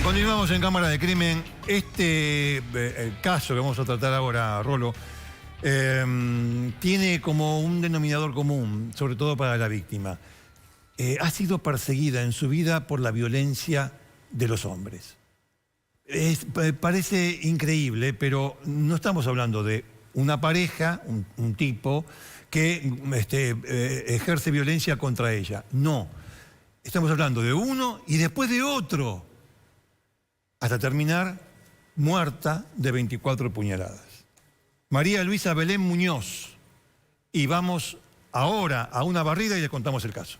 Continuamos en Cámara de Crimen. El caso que vamos a tratar ahora, Rolo, tiene como un denominador común, sobre todo para la víctima. Ha sido perseguida en su vida por la violencia de los hombres. Parece increíble, pero no estamos hablando de una pareja, un tipo, que ejerce violencia contra ella. No. Estamos hablando de uno y después de otro, hasta terminar muerta de 24 puñaladas. María Luisa Belén Muñoz. Y vamos ahora a una barrida y le contamos el caso.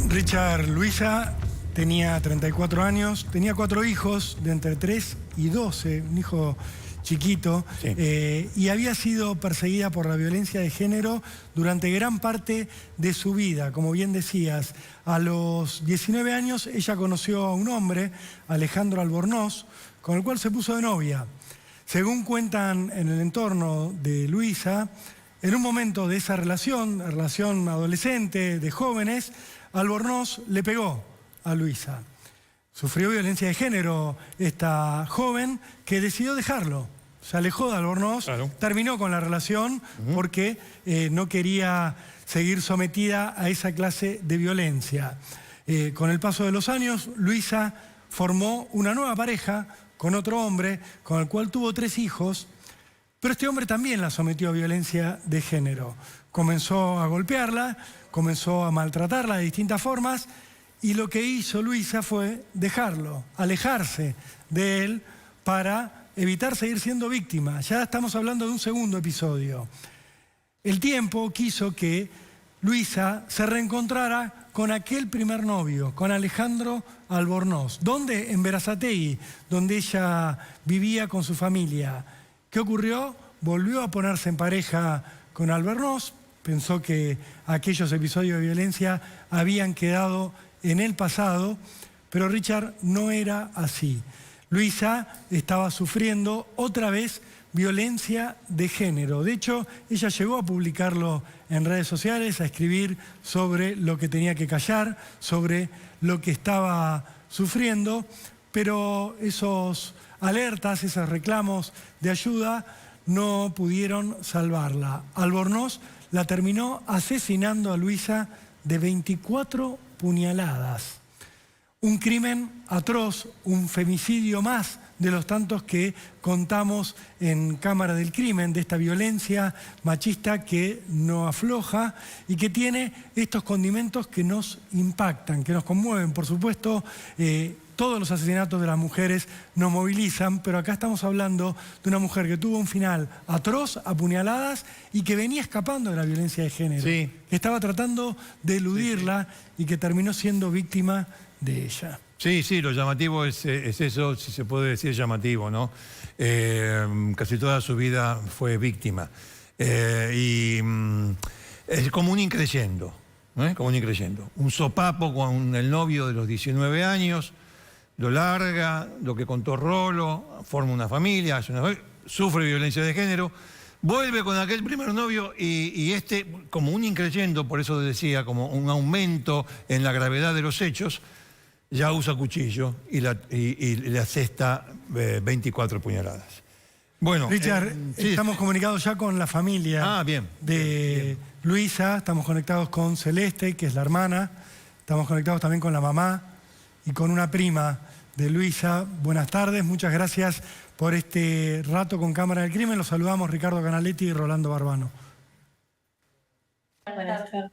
Richard Luisa tenía 34 años, tenía 4 hijos de entre 3 y 12, un hijo chiquito, sí. Y había sido perseguida por la violencia de género durante gran parte de su vida. Como bien decías, a los 19 años ella conoció a un hombre, Alejandro Albornoz, con el cual se puso de novia. Según cuentan en el entorno de Luisa, en un momento de esa relación adolescente, de jóvenes, Albornoz le pegó a Luisa. Sufrió violencia de género esta joven que decidió dejarlo. Se alejó de Albornoz, claro. Terminó con la relación porque no quería seguir sometida a esa clase de violencia. Con el paso de los años, Luisa formó una nueva pareja con otro hombre, con el cual tuvo 3 hijos, pero este hombre también la sometió a violencia de género. Comenzó a golpearla, comenzó a maltratarla de distintas formas, y lo que hizo Luisa fue dejarlo, alejarse de él para evitar seguir siendo víctima. Ya estamos hablando de un segundo episodio. El tiempo quiso que Luisa se reencontrara con aquel primer novio, con Alejandro Albornoz. ¿Dónde? En Berazategui, donde ella vivía con su familia. ¿Qué ocurrió? Volvió a ponerse en pareja con Albornoz, pensó que aquellos episodios de violencia habían quedado en el pasado, pero Richard no era así. Luisa estaba sufriendo otra vez violencia de género. De hecho, ella llegó a publicarlo en redes sociales, a escribir sobre lo que tenía que callar, sobre lo que estaba sufriendo, pero esos alertas, esos reclamos de ayuda no pudieron salvarla. Albornoz la terminó asesinando a Luisa de 24 puñaladas. Un crimen atroz, un femicidio más de los tantos que contamos en Cámara del Crimen, de esta violencia machista que no afloja y que tiene estos condimentos que nos impactan, que nos conmueven. Por supuesto, todos los asesinatos de las mujeres nos movilizan, pero acá estamos hablando de una mujer que tuvo un final atroz, a puñaladas, y que venía escapando de la violencia de género. Sí. Que estaba tratando de eludirla y que terminó siendo víctima de ella. Sí, sí, lo llamativo es eso, si se puede decir llamativo, ¿no? Casi toda su vida fue víctima. Es como un increyendo, como un increyendo. Un sopapo con el novio de los 19 años, lo larga, lo que contó Rolo, forma una familia, sufre violencia de género, vuelve con aquel primer novio y como un increyendo, por eso decía, como un aumento en la gravedad de los hechos, ya usa cuchillo y le asesta 24 puñaladas. Bueno, Richard, estamos comunicados ya con la familia de Luisa, estamos conectados con Celeste, que es la hermana, estamos conectados también con la mamá y con una prima de Luisa. Buenas tardes, muchas gracias por este rato con Cámara del Crimen. Los saludamos Ricardo Canaletti y Rolando Barbano. Buenas tardes.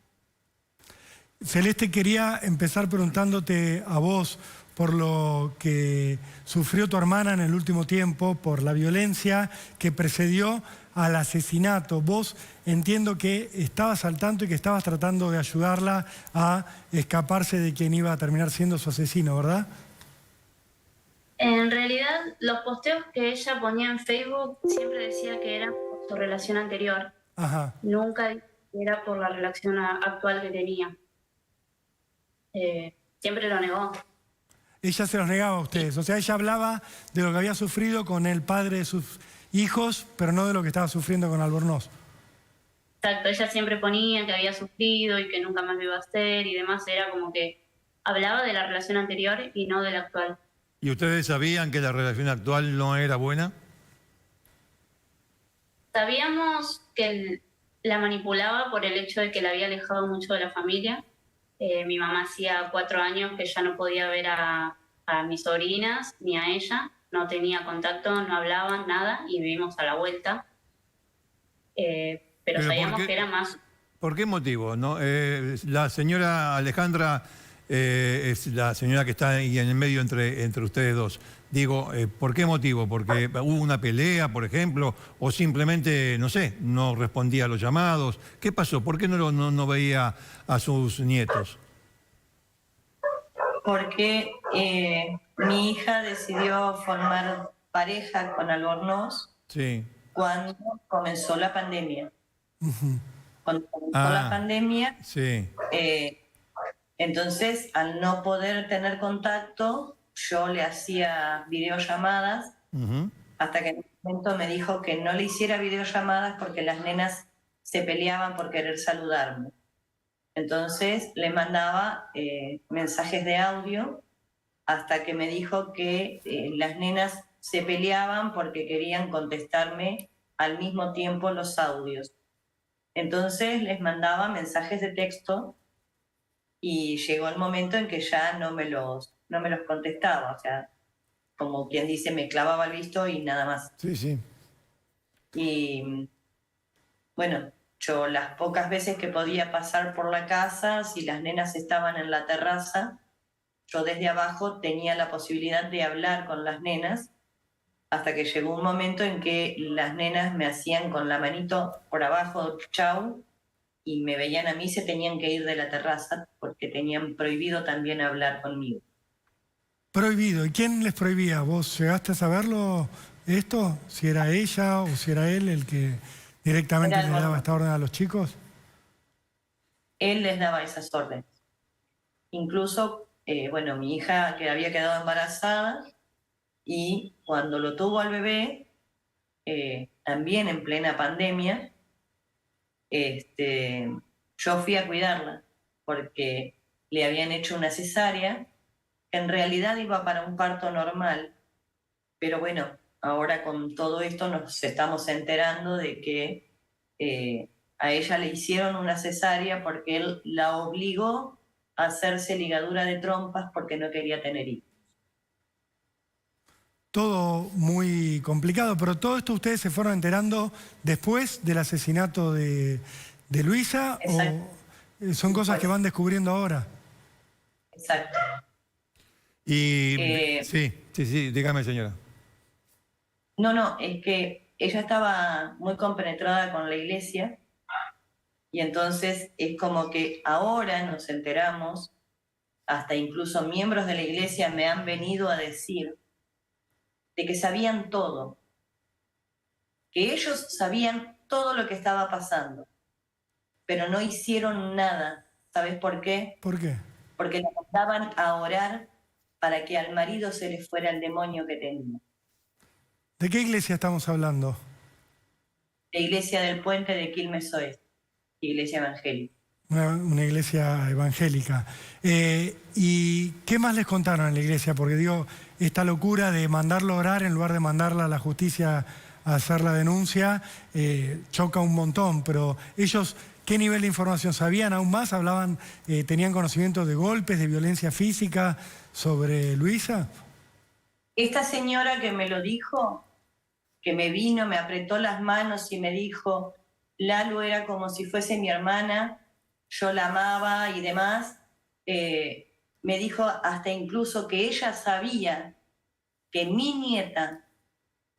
Celeste, quería empezar preguntándote a vos por lo que sufrió tu hermana en el último tiempo, por la violencia que precedió al asesinato. Vos entiendo que estabas al tanto y que estabas tratando de ayudarla a escaparse de quien iba a terminar siendo su asesino, ¿verdad? En realidad, los posteos que ella ponía en Facebook siempre decía que era por su relación anterior. Ajá. Nunca era por la relación actual que tenía. Siempre lo negó. Ella se los negaba a ustedes, o sea, ella hablaba de lo que había sufrido con el padre de sus hijos, pero no de lo que estaba sufriendo con Albornoz. Exacto, ella siempre ponía que había sufrido y que nunca más lo iba a hacer y demás, era como que hablaba de la relación anterior y no de la actual. ¿Y ustedes sabían que la relación actual no era buena? Sabíamos que la manipulaba por el hecho de que la había alejado mucho de la familia. Mi mamá hacía 4 años que ya no podía ver a mis sobrinas ni a ella, no tenía contacto, no hablaban, nada, y vivimos a la vuelta. Pero sabíamos que era más... ¿Por qué motivo? ¿No? La señora Alejandra es la señora que está ahí en el medio entre ustedes dos. Digo, ¿por qué motivo? ¿Porque hubo una pelea, por ejemplo? ¿O simplemente, no sé, no respondía a los llamados? ¿Qué pasó? ¿Por qué no veía a sus nietos? Porque mi hija decidió formar pareja con Albornoz Sí. cuando comenzó la pandemia. Cuando comenzó la pandemia, sí. Entonces, al no poder tener contacto, yo le hacía videollamadas, hasta que en un momento me dijo que no le hiciera videollamadas porque las nenas se peleaban por querer saludarme. Entonces le mandaba mensajes de audio hasta que me dijo que las nenas se peleaban porque querían contestarme al mismo tiempo los audios. Entonces les mandaba mensajes de texto y llegó el momento en que ya no me los contestaba, o sea, como quien dice, me clavaba el visto y nada más. Sí, sí. Y bueno, yo las pocas veces que podía pasar por la casa, si las nenas estaban en la terraza, yo desde abajo tenía la posibilidad de hablar con las nenas, hasta que llegó un momento en que las nenas me hacían con la manito por abajo, chau, y me veían a mí, se tenían que ir de la terraza porque tenían prohibido también hablar conmigo. Prohibido. ¿Y quién les prohibía? ¿Vos llegaste a saberlo esto? ¿Si era ella o si era él el que directamente le daba esta orden a los chicos? Él les daba esas órdenes. Incluso, bueno, mi hija que había quedado embarazada y cuando lo tuvo al bebé, también en plena pandemia, yo fui a cuidarla porque le habían hecho una cesárea que en realidad iba para un parto normal, pero bueno, ahora con todo esto nos estamos enterando de que a ella le hicieron una cesárea porque él la obligó a hacerse ligadura de trompas porque no quería tener hijos. Todo muy complicado, pero todo esto ustedes se fueron enterando después del asesinato de Luisa. Exacto. ¿O son cosas que van descubriendo ahora? Exacto. Y sí, dígame, señora. No, es que ella estaba muy compenetrada con la iglesia y entonces es como que ahora nos enteramos, hasta incluso miembros de la iglesia me han venido a decir de que sabían todo, que ellos sabían todo lo que estaba pasando, pero no hicieron nada. ¿Sabes por qué? ¿Por qué? Porque la mandaban a orar para que al marido se le fuera el demonio que tenía. ¿De qué iglesia estamos hablando? La iglesia del Puente de Quilmes Oeste, iglesia evangélica. Una iglesia evangélica. ¿Y qué más les contaron en la iglesia? Porque digo, esta locura de mandarlo a orar en lugar de mandarla a la justicia a hacer la denuncia, choca un montón, pero ellos, ¿qué nivel de información sabían aún más? ¿Hablaban, tenían conocimiento de golpes, de violencia física sobre Luisa? Esta señora que me lo dijo, que me vino, me apretó las manos y me dijo, Lalu era como si fuese mi hermana, yo la amaba y demás, me dijo hasta incluso que ella sabía que mi nieta,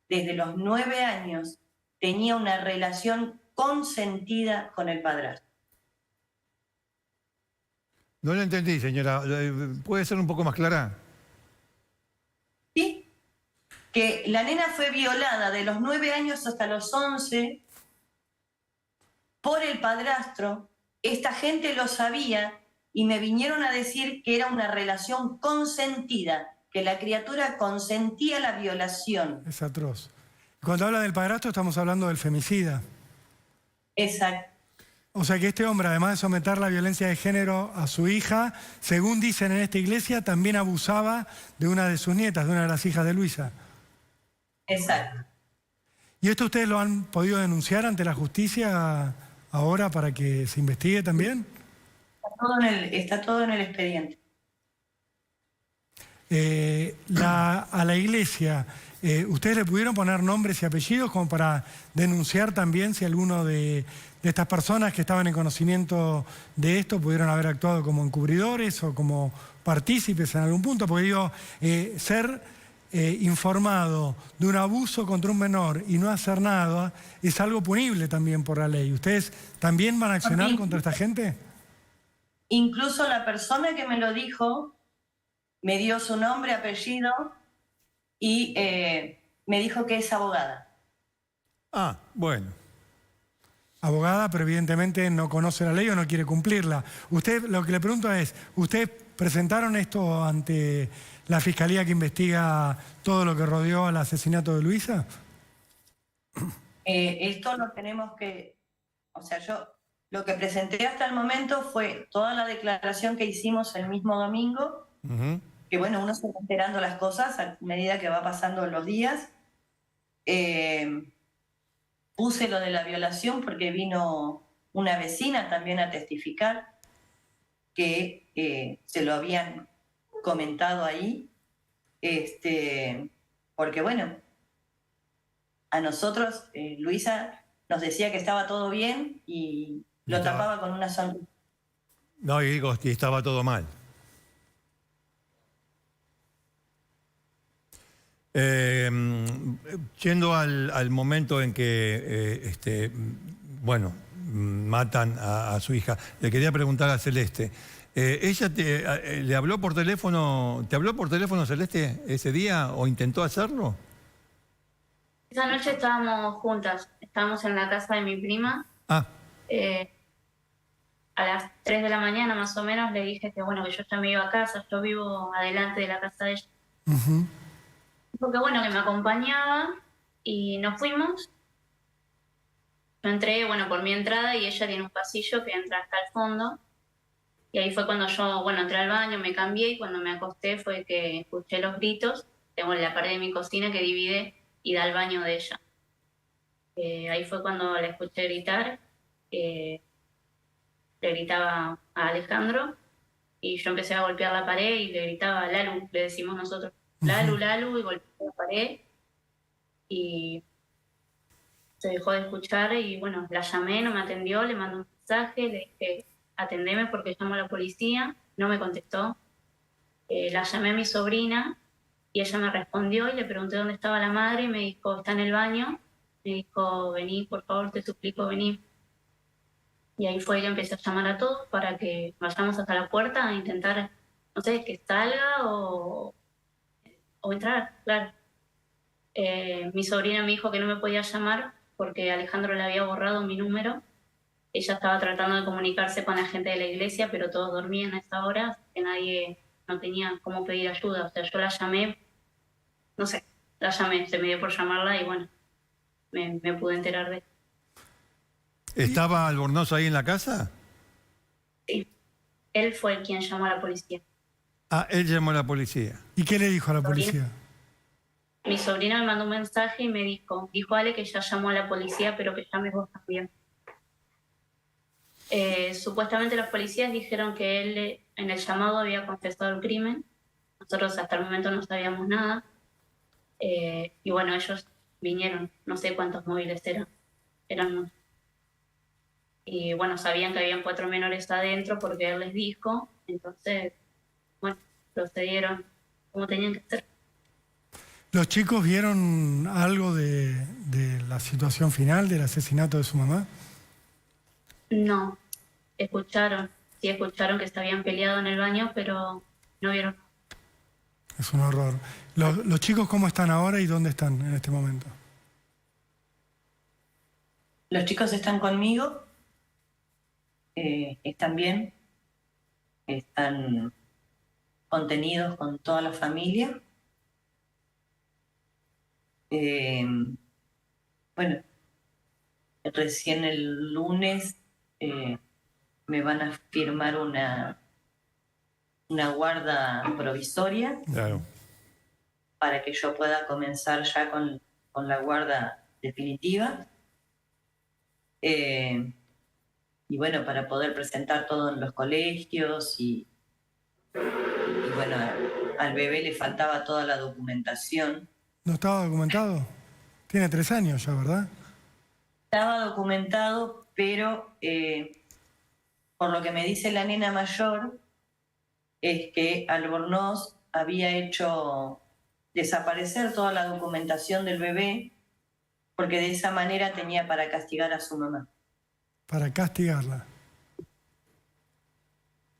desde los 9 años, tenía una relación consentida con el padrastro. No lo entendí, señora. ¿Puede ser un poco más clara? Sí, que la nena fue violada de los 9 años hasta los 11 por el padrastro. Esta gente lo sabía y me vinieron a decir que era una relación consentida, que la criatura consentía la violación. Es atroz. Cuando habla del padrastro estamos hablando del femicida. Exacto. O sea que este hombre, además de someter la violencia de género a su hija, según dicen en esta iglesia, también abusaba de una de sus nietas, de una de las hijas de Luisa. Exacto. ¿Y esto ustedes lo han podido denunciar ante la justicia ahora para que se investigue también? Está todo en el expediente. A la iglesia, ¿ustedes le pudieron poner nombres y apellidos como para denunciar también si alguno de estas personas que estaban en conocimiento de esto pudieron haber actuado como encubridores o como partícipes en algún punto? Porque digo, ser informado de un abuso contra un menor y no hacer nada es algo punible también por la ley. ¿Ustedes también van a accionar contra esta gente? Incluso la persona que me lo dijo me dio su nombre, apellido y me dijo que es abogada. Ah, bueno. Abogada, pero evidentemente no conoce la ley o no quiere cumplirla. Usted, lo que le pregunto es, ¿ustedes presentaron esto ante la fiscalía que investiga todo lo que rodeó al asesinato de Luisa? Esto lo tenemos que... O sea, yo lo que presenté hasta el momento fue toda la declaración que hicimos el mismo domingo, que bueno, uno se va enterando las cosas a medida que va pasando los días. Puse lo de la violación porque vino una vecina también a testificar que se lo habían comentado ahí, porque bueno, a nosotros Luisa nos decía que estaba todo bien y lo tapaba con una sonrisa. No, y digo, y estaba todo mal. Yendo al momento en que, bueno, matan a su hija, le quería preguntar a Celeste. ¿Ella le habló por teléfono, te habló por teléfono, Celeste, ese día o intentó hacerlo? Esa noche estábamos juntas, estábamos en la casa de mi prima. Ah. A las 3 de la mañana más o menos le dije que bueno, que yo ya me iba a casa, yo vivo adelante de la casa de ella. Porque bueno, que me acompañaba y nos fuimos. Yo entré, bueno, por mi entrada y ella tiene un pasillo que entra hasta el fondo. Y ahí fue cuando yo, bueno, entré al baño, me cambié y cuando me acosté fue que escuché los gritos. Tengo la pared de mi cocina que divide y da al baño de ella. Ahí fue cuando la escuché gritar. Le gritaba a Alejandro y yo empecé a golpear la pared y le gritaba Lalu, le decimos nosotros. Lalu, Lalu, y golpeé la pared y se dejó de escuchar y bueno, la llamé, no me atendió, le mandé un mensaje, le dije atendeme porque llamo a la policía, no me contestó. La llamé a mi sobrina y ella me respondió y le pregunté dónde estaba la madre y me dijo, está en el baño. Me dijo, vení, por favor, te suplico, vení. Y ahí fue que empecé a llamar a todos para que vayamos hasta la puerta a intentar, no sé, que salga o entrar, claro. Mi sobrina me dijo que no me podía llamar porque Alejandro le había borrado mi número. Ella estaba tratando de comunicarse con la gente de la iglesia, pero todos dormían a esa hora, que nadie no tenía cómo pedir ayuda. O sea, yo la llamé, no sé, la llamé, se me dio por llamarla y bueno, me pude enterar de eso. ¿Estaba Albornoz ahí en la casa? Sí, él fue quien llamó a la policía. Ah, él llamó a la policía. ¿Y qué le dijo a la policía? Mi sobrina me mandó un mensaje y me dijo Ale que ya llamó a la policía, pero que llames vos también. Supuestamente los policías dijeron que él en el llamado había confesado el crimen. Nosotros hasta el momento no sabíamos nada. Y bueno, ellos vinieron, no sé cuántos móviles eran muchos. Y bueno, sabían que habían 4 menores adentro porque él les dijo. Entonces, bueno, procedieron como tenían que hacer. ¿Los chicos vieron algo de la situación final del asesinato de su mamá? No, escucharon que se habían peleado en el baño, pero no vieron. Es un horror. ¿Los chicos cómo están ahora y dónde están en este momento? Los chicos están conmigo, están bien, están contenidos con toda la familia. bueno, recién el lunes me van a firmar una guarda provisoria. Claro. Para que yo pueda comenzar ya con la guarda definitiva. Y bueno, para poder presentar todo en los colegios y bueno, al bebé le faltaba toda la documentación. ¿No estaba documentado? Tiene 3 años ya, ¿verdad? Estaba documentado, pero por lo que me dice la nena mayor, es que Albornoz había hecho desaparecer toda la documentación del bebé porque de esa manera tenía para castigar a su mamá. Para castigarla.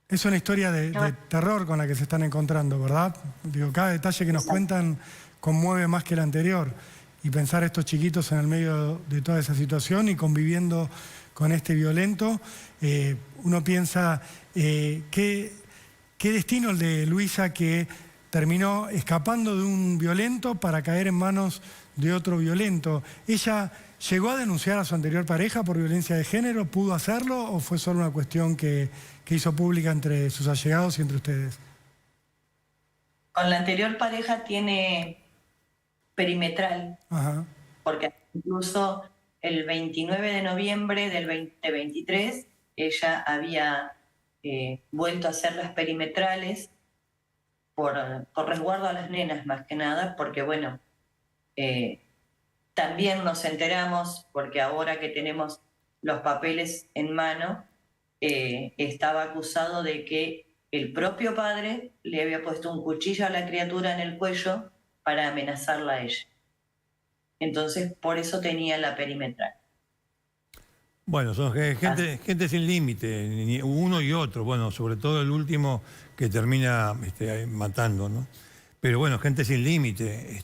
Es una historia de terror con la que se están encontrando, ¿verdad? Digo, cada detalle que nos cuentan conmueve más que el anterior. Y pensar a estos chiquitos en el medio de toda esa situación y conviviendo con este violento, uno piensa, ¿qué destino el de Luisa, que terminó escapando de un violento para caer en manos de otro violento? ¿Ella llegó a denunciar a su anterior pareja por violencia de género? ¿Pudo hacerlo o fue solo una cuestión que hizo pública entre sus allegados y entre ustedes? Con la anterior pareja tiene perimetral. Ajá. Porque incluso el 29 de noviembre del 2023 ella había vuelto a hacer las perimetrales por resguardo a las nenas, más que nada, porque bueno, también nos enteramos, porque ahora que tenemos los papeles en mano, estaba acusado de que el propio padre le había puesto un cuchillo a la criatura en el cuello para amenazarla a ella. Entonces, por eso tenía la perimetral. Bueno, son gente sin límite, uno y otro, bueno, sobre todo el último que termina matando, ¿no? Pero bueno, gente sin límite,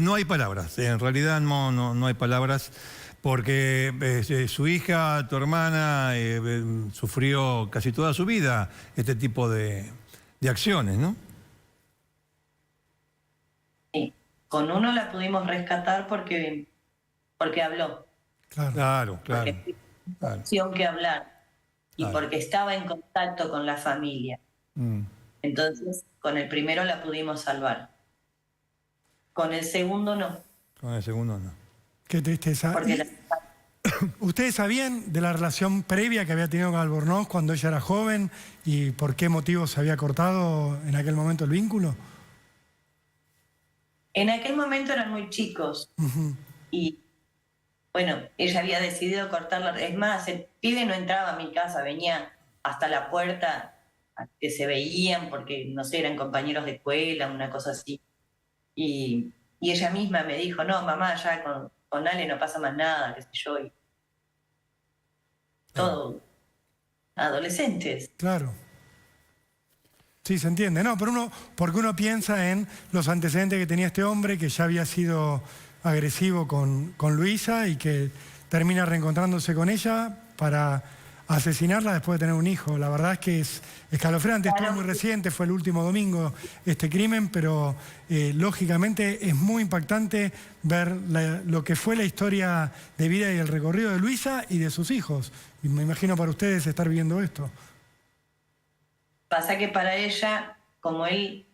no hay palabras, en realidad no hay palabras, porque su hija, tu hermana, sufrió casi toda su vida este tipo de acciones, ¿no? Sí, con uno la pudimos rescatar porque habló. Claro. Porque tenía opción que hablar y porque estaba en contacto con la familia. Entonces, con el primero la pudimos salvar. Con el segundo no. Con el segundo no. Qué tristeza. ¿Ustedes sabían de la relación previa que había tenido con Albornoz cuando ella era joven y por qué motivo se había cortado en aquel momento el vínculo? En aquel momento eran muy chicos. Y bueno, ella había decidido cortarla. Es más, el pibe no entraba a mi casa, venía hasta la puerta, que se veían porque, no sé, eran compañeros de escuela, una cosa así. Y ella misma me dijo, no, mamá, ya con Ale no pasa más nada, qué sé yo. Y todo adolescentes. Claro. Sí, se entiende. No, pero porque uno piensa en los antecedentes que tenía este hombre, que ya había sido agresivo con Luisa y que termina reencontrándose con ella para asesinarla después de tener un hijo. La verdad es que es escalofriante, estuvo muy reciente, fue el último domingo este crimen, pero lógicamente es muy impactante ver lo que fue la historia de vida y el recorrido de Luisa y de sus hijos. Y me imagino para ustedes estar viendo esto. Pasa que para ella, como él,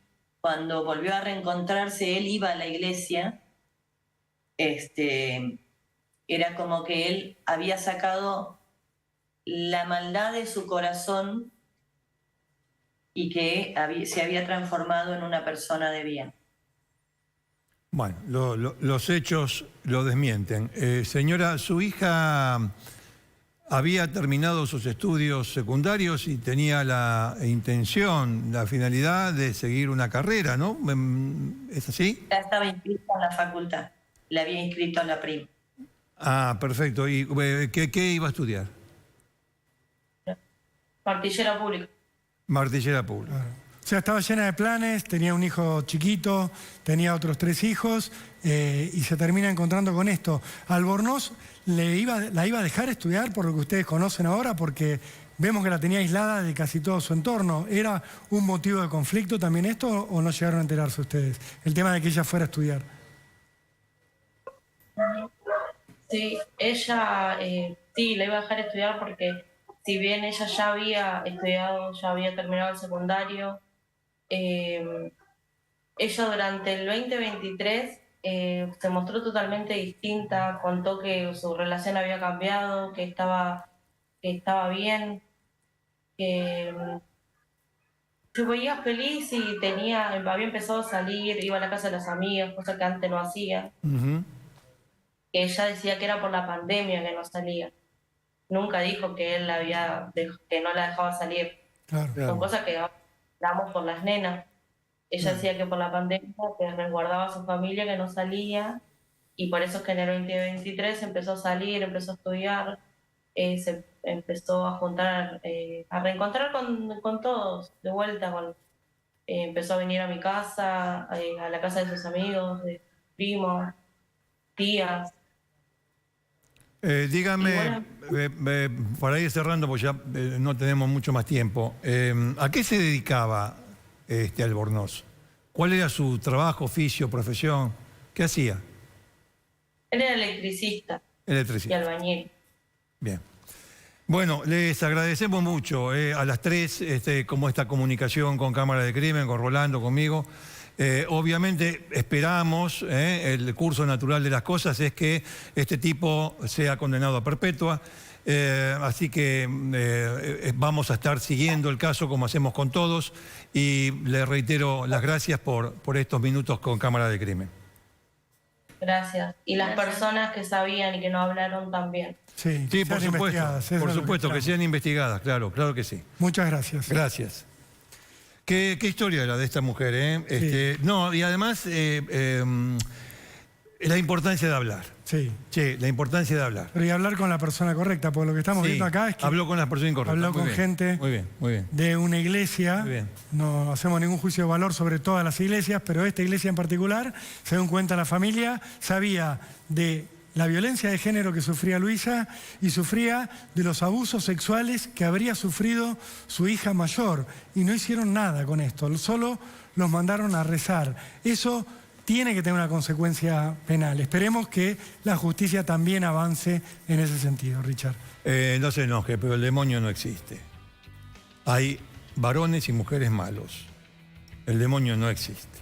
cuando volvió a reencontrarse, él iba a la iglesia, era como que él había sacado la maldad de su corazón y que se había transformado en una persona de bien. Bueno, los hechos lo desmienten. Señora, su hija había terminado sus estudios secundarios y tenía la intención, la finalidad de seguir una carrera, ¿no? ¿Es así? Ya estaba inscrita en la facultad, la había inscrito a la prima. Ah, perfecto. ¿Y qué iba a estudiar? Martillera pública. Martillera pública. Claro. O sea, estaba llena de planes, tenía un hijo chiquito, tenía otros 3 hijos y se termina encontrando con esto. ¿Albornoz la iba a dejar estudiar por lo que ustedes conocen ahora? Porque vemos que la tenía aislada de casi todo su entorno. ¿Era un motivo de conflicto también esto o no llegaron a enterarse ustedes? El tema de que ella fuera a estudiar. Sí, ella sí, la iba a dejar estudiar porque si bien ella ya había estudiado, ya había terminado el secundario, ella durante el 2023 se mostró totalmente distinta, contó que su relación había cambiado, que estaba bien, que se veía feliz y había empezado a salir, iba a la casa de las amigas, cosa que antes no hacía. Ujú. Que ella decía que era por la pandemia que no salía. Nunca dijo que que no la dejaba salir. Claro. Son cosas que hablamos por las nenas. Ella decía que por la pandemia que resguardaba a su familia, que no salía, y por eso es que en el 2023 empezó a salir, empezó a estudiar, se empezó a juntar, a reencontrar con todos, de vuelta, empezó a venir a mi casa, a la casa de sus amigos, de primos, tías. Dígame, para ir cerrando, porque ya no tenemos mucho más tiempo, ¿a qué se dedicaba Albornoz? ¿Cuál era su trabajo, oficio, profesión? ¿Qué hacía? Él era electricista y Electricista. albañil. Bien. Bueno, les agradecemos mucho a las tres como esta comunicación con Cámara de Crimen, con Rolando, conmigo. Obviamente esperamos, el curso natural de las cosas es que este tipo sea condenado a perpetua, así que vamos a estar siguiendo el caso como hacemos con todos y le reitero las gracias por estos minutos con Cámara de Crimen. Gracias. Y las personas que sabían y que no hablaron también. Sí, Sí, por supuesto, que sean investigadas, claro que sí. Muchas gracias. Gracias. Qué historia la de esta mujer, ¿eh? Sí. No, y además la importancia de hablar. Sí. Sí, la importancia de hablar. Pero y hablar con la persona correcta, porque lo que estamos viendo acá es que habló con las personas incorrectas. habló con gente muy bien. de una iglesia. Muy bien. No hacemos ningún juicio de valor sobre todas las iglesias, pero esta iglesia en particular, según cuenta la familia, sabía de la violencia de género que sufría Luisa y sufría de los abusos sexuales que habría sufrido su hija mayor. Y no hicieron nada con esto, solo los mandaron a rezar. Eso tiene que tener una consecuencia penal. Esperemos que la justicia también avance en ese sentido, Richard. No se enoje, pero el demonio no existe. Hay varones y mujeres malos. El demonio no existe.